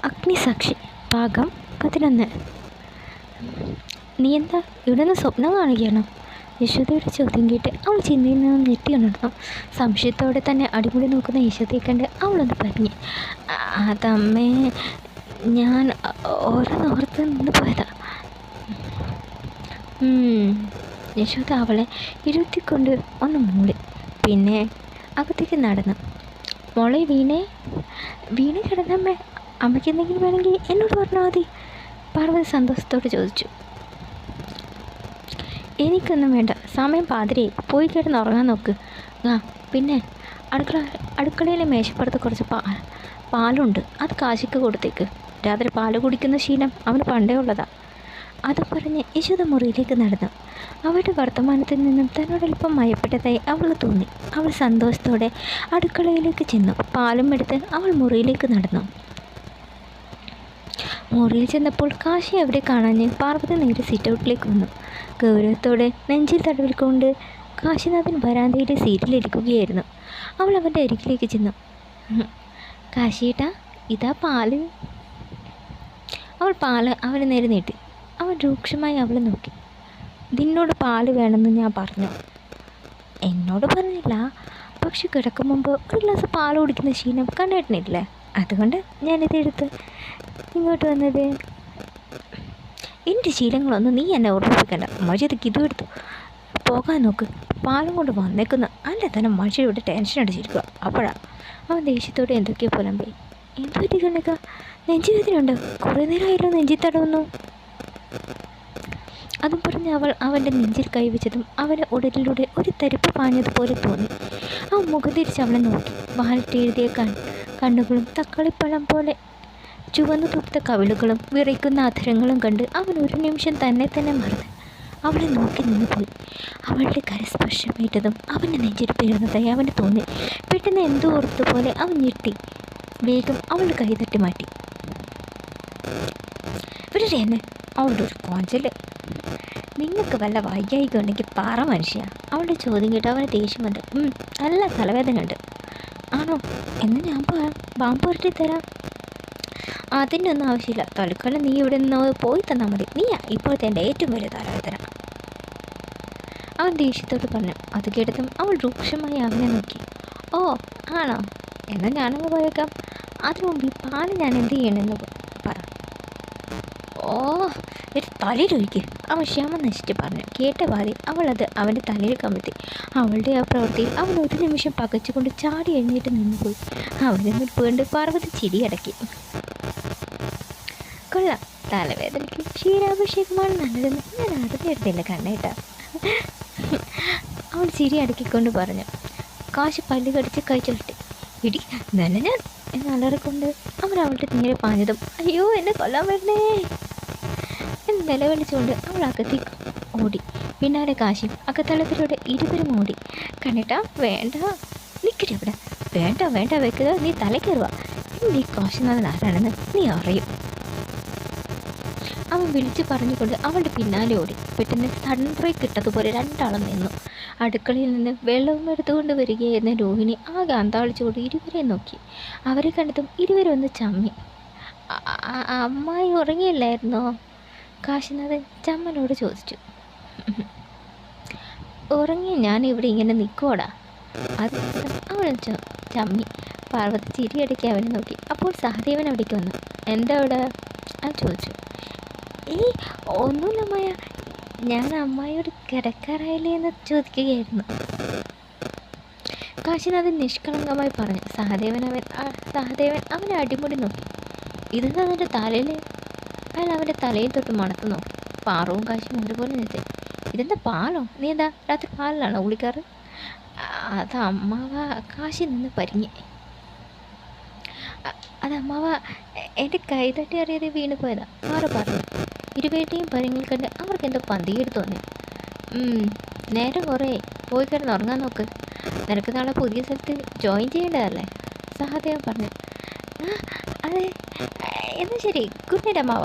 അഗ്നിസാക്ഷി ഭാഗം 11. നീ എന്താ ഇവിടെ നിന്ന് സ്വപ്നം കാണുകയാണോ? യശോദയുടെ ചോദ്യം കേട്ട് അവൾ ചിന്തയിൽ നിന്നും ഞെട്ടിയുണർന്നു. സംശയത്തോടെ തന്നെ അടിമുടി നോക്കുന്ന യശോദയെ കണ്ട് അവളൊന്ന് പറഞ്ഞു, അതമ്മേ, ഞാൻ ഓരോന്നോർത്ത് നിന്ന് പോയതാ. യശോദ അവളെ ഇരുത്തിക്കൊണ്ട് ഒന്ന് മൂളി. പിന്നെ അകത്തേക്ക് നടന്നു. മോളെ വീണേ കിടന്നമ്മേ, അമ്മയ്ക്ക് എന്തെങ്കിലും വേണമെങ്കിൽ എന്നോട് പറഞ്ഞാൽ മതി. പാർവതി സന്തോഷത്തോട് ചോദിച്ചു. എനിക്കൊന്നും വേണ്ട, സമയം പാതിരയായി, പോയി കിടന്ന് ഉറങ്ങാൻ നോക്ക്. പിന്നെ അടുക്കളയിലെ മേശപ്പുറത്ത് കുറച്ച് പാലുണ്ട്, അത് കാശിക്ക് കൊടുത്തേക്ക്. രാത്രി പാല് കുടിക്കുന്ന ശീലം അവന് പണ്ടേ ഉള്ളതാ. അത് പറഞ്ഞ് യശോദ മുറിയിലേക്ക് നടന്നു. അവളുടെ വർത്തമാനത്തിൽ നിന്നും തന്നോടൊപ്പം മയപ്പെട്ടതായി അവൾക്ക് തോന്നി. അവൾ സന്തോഷത്തോടെ അടുക്കളയിലേക്ക് ചെന്നു. പാലും എടുത്ത് അവൾ മുറിയിലേക്ക് നടന്നു. മുറിയിൽ ചെന്നപ്പോൾ കാശി എവിടെ കാണാഞ്ഞ് പാർവതി നേരെ സിറ്റൗട്ടിലേക്ക് വന്നു. ഗൗരവത്തോടെ നെഞ്ചിൽ തടവിൽക്കൊണ്ട് കാശിനാഥൻ വരാന്തയിലെ സീറ്റിലിരിക്കുകയായിരുന്നു. അവൾ അവൻ്റെ അരികിലേക്ക് ചെന്നു. കാശിയേട്ടാ, ഇതാ പാല്. അവൾ പാല് അവന് നേരെ നീട്ടി. അവൻ രൂക്ഷമായി അവളെ നോക്കി. നിന്നോട് പാല് വേണമെന്ന് ഞാൻ പറഞ്ഞു? എന്നോട് പറഞ്ഞില്ല, പക്ഷെ കിടക്കും മുമ്പ് ഒരു ഗ്ലാസ് പാൽ കുടിക്കുന്ന ശീലം കണ്ടിട്ടില്ലേ, അതുകൊണ്ട് ഞാനിതെടുത്ത് ഇങ്ങോട്ട് വന്നത്. എൻ്റെ ശീലങ്ങളൊന്നും നീ എന്നെ ഓർമ്മിപ്പിക്കണ്ട. മഴയ്ക്ക് ഇതും എടുത്തു പോകാൻ നോക്ക്. പാലും കൊണ്ട് വന്നേക്കുന്ന അല്ല തന്നെ മഴയുടെ ടെൻഷൻ അടിച്ചിരിക്കുക. അപ്പോഴാണ് അവൻ ദേഷ്യത്തോടെ എന്തൊക്കെയോ പുലമ്പി. എന്തു പറ്റി കണക്ക? നെഞ്ചുവേദനയുണ്ട്, കുറേ നേരമായല്ലോ നെഞ്ചി തടവുന്നു. അതും പറഞ്ഞ് അവൾ അവൻ്റെ നെഞ്ചിൽ കൈവച്ചതും അവന് ഉടലിലൂടെ ഒരു തരിപ്പ് പാഞ്ഞതുപോലെ തോന്നി. അവൻ മുഖം തിരിച്ച് അവളെ നോക്കി. വാലിട്ടെഴുതിയ കണ്ണുകളും തക്കാളിപ്പഴം പോലെ ചുവന്നു തുടുത്ത കവിളുകളും വിറയ്ക്കുന്ന അധരങ്ങളും കണ്ട് അവൻ ഒരു നിമിഷം തന്നെ മറന്ന് അവളെ നോക്കി നിന്ന് പോയി. അവളുടെ കരസ്പർശമേറ്റതും അവൻ്റെ നെഞ്ചിൽ പേർന്നതായി അവന് തോന്നി. പെട്ടെന്ന് എന്തോ ഓർത്തതുപോലെ അവൻ ഞെട്ടി. വേഗം അവളുടെ കൈ തട്ടി മാറ്റി. ഇവിടെ എന്നെ അവളുടെ ഒരു കോഞ്ചല്. നിങ്ങൾക്ക് വല്ല വയ്യായിക ഉണ്ടെങ്കിൽ പറ മനുഷ്യ. അവളുടെ ചോദ്യം കേട്ട് അവന് ദേഷ്യം വന്നു. നല്ല തലവേദന ഉണ്ട്. ആണോ? എന്ന് ഞാൻ ബാമ്പ് പുരട്ടി തരാം. അതിൻ്റെ ഒന്നും ആവശ്യമില്ല. തൽക്കാലം നീ ഇവിടെ നിന്ന് പോയി തന്നാൽ മതി. നീയാ ഇപ്പോഴത്തെ എൻ്റെ ഏറ്റവും വലിയ തലവേദന. അവൻ ദേഷ്യത്തോട് പറഞ്ഞു. അത് കേട്ടതും അവൾ രൂക്ഷമായി അവനെ നോക്കി. ഓ ആണോ? എന്നാൽ ഞാനങ്ങ് പോയേക്കാം. അതിനു മുമ്പ് ഈ പാല് ഞാൻ എന്ത് ചെയ്യണമെന്ന് പറ. ഓ, ഒരു തലയിലൊഴിക്ക്, അവൻ ക്ഷമ നശിച്ച് പറഞ്ഞു. കേട്ട പാതി അവളത് അവൻ്റെ തലയിൽ കമഴ്ത്തി. അവളുടെ ആ പ്രവൃത്തിയിൽ അവൻ ഒരു നിമിഷം പകച്ചുകൊണ്ട് ചാടി എഴുന്നേറ്റ് നിന്നുപോയി. അവൻ്റെ നിൽപ്പ് കണ്ട് പാർവതി ചിരിയടക്കി. കൊള്ളാം, തലവേദനയ്ക്ക് ക്ഷീരാഭിഷേകമാണ് നല്ലതെന്ന് ഞാൻ അറിഞ്ഞിരുന്നില്ല കണ്ണേട്ടാ. അവൾ ചിരി അടക്കിക്കൊണ്ട് പറഞ്ഞു. കാശ് പല്ല് കടിച്ച് കൈ ചുരുട്ടി. ഇടി തന്നെ ഞാൻ എന്നലറിക്കൊണ്ട് അവൻ അവളുടെ നേരെ പാഞ്ഞതും അയ്യോ എന്നെ കൊല്ലാൻ വരണേ എന്ന് നിലവിളിച്ചുകൊണ്ട് അവൾ അകത്തേക്ക് ഓടി. പിന്നാലെ കാശിയും അകത്തളത്തിലൂടെ ഇരുവരും ഓടി. കണ്ടിട്ടാ വേണ്ട, നിൽക്കട്ടെ അവിടെ, വേണ്ട വെക്കുക, നീ തലക്കയറുക. നീ കാശിനാഥൻ ആരാണെന്ന് നീ അറിയും. അവൻ വിളിച്ചു പറഞ്ഞുകൊണ്ട് അവളുടെ പിന്നാലെ ഓടി. പെട്ടെന്ന് സഡൻ ബ്രേക്ക് ഇട്ടതുപോലെ രണ്ടാളും നിന്നു. അടുക്കളയിൽ നിന്ന് വെള്ളവും എടുത്തുകൊണ്ട് വരികയായിരുന്ന രോഹിണി ആകെ അന്താളിച്ചുകൊണ്ട് ഇരുവരെ നോക്കി. അവരെ കണ്ടതും ഇരുവരും ഒന്ന് ചമ്മി. അമ്മായി ഉറങ്ങിയില്ലായിരുന്നോ? കാശിനാഥൻ ചമ്മനോട് ചോദിച്ചു. ഉറങ്ങി ഞാൻ ഇവിടെ ഇങ്ങനെ നിൽക്കുവാടാ. അത് അവൻ ചമ്മി. പാർവതി ചിരിയടക്കി അവനെ നോക്കി. അപ്പോൾ സഹദേവൻ അവിടേക്ക് വന്നു. എന്താ അവിടെ? അവൻ ചോദിച്ചു. ഒന്നുമില്ല അമ്മായ, ഞാൻ അമ്മായിയോട് കിടക്കാറായില്ലേ എന്ന് ചോദിക്കുകയായിരുന്നു. കാശിനാഥൻ നിഷ്കളങ്കമായി പറഞ്ഞു. സഹദേവൻ അവനെ അടിമുടി നോക്കി. ഇതെന്താ അവൻ്റെ തലയിൽ? അയാൾ അവൻ്റെ തലയിൽ തൊട്ട് മണത്ത് നോക്കി. പാറവും കാശിയും ഒരുപോലെ നിൽച്ചു. ഇതെന്താ പാലോ? നീ എന്താ രാത്രി പാലിലാണോ കുളിക്കാറ്? അത് അമ്മാവ. കാശി നിന്ന് പരിങ്ങി. അത് അമ്മാവ, എൻ്റെ കൈ തട്ടി അറിയാതെ വീണ് പോയതാ, പാറ പറഞ്ഞു. ഇരുവേട്ടയും പരിങ്ങിൽ കണ്ട് അവർക്ക് എന്തോ പന്തികേട് തോന്നി. നേരം കുറേ, പോയി കിടന്ന് ഉറങ്ങാൻ നോക്ക്. നിനക്ക് നാളെ പുതിയ സ്ഥലത്ത് ജോയിൻ ചെയ്യേണ്ടതല്ലേ? സഹദേവൻ പറഞ്ഞു. അതെ, എന്നാൽ ശരി, ഗുഡ് നൈറ്റ് അമ്മാവ.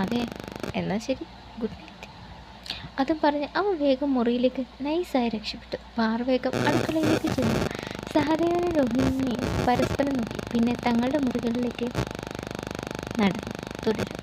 അതെ, എന്നാൽ ശരി, ഗുഡ് നൈറ്റ്. അതും പറഞ്ഞ് അവൻ വേഗം മുറിയിലേക്ക് നൈസായി രക്ഷപ്പെട്ടു. പാറ വേഗം അടുക്കളയിലേക്ക് ചെന്നു. സഹദേവനും രോഹിണിയും പരസ്പരം നോക്കി. പിന്നെ തങ്ങളുടെ മുറികളിലേക്ക് നടന്നു. തുടരും.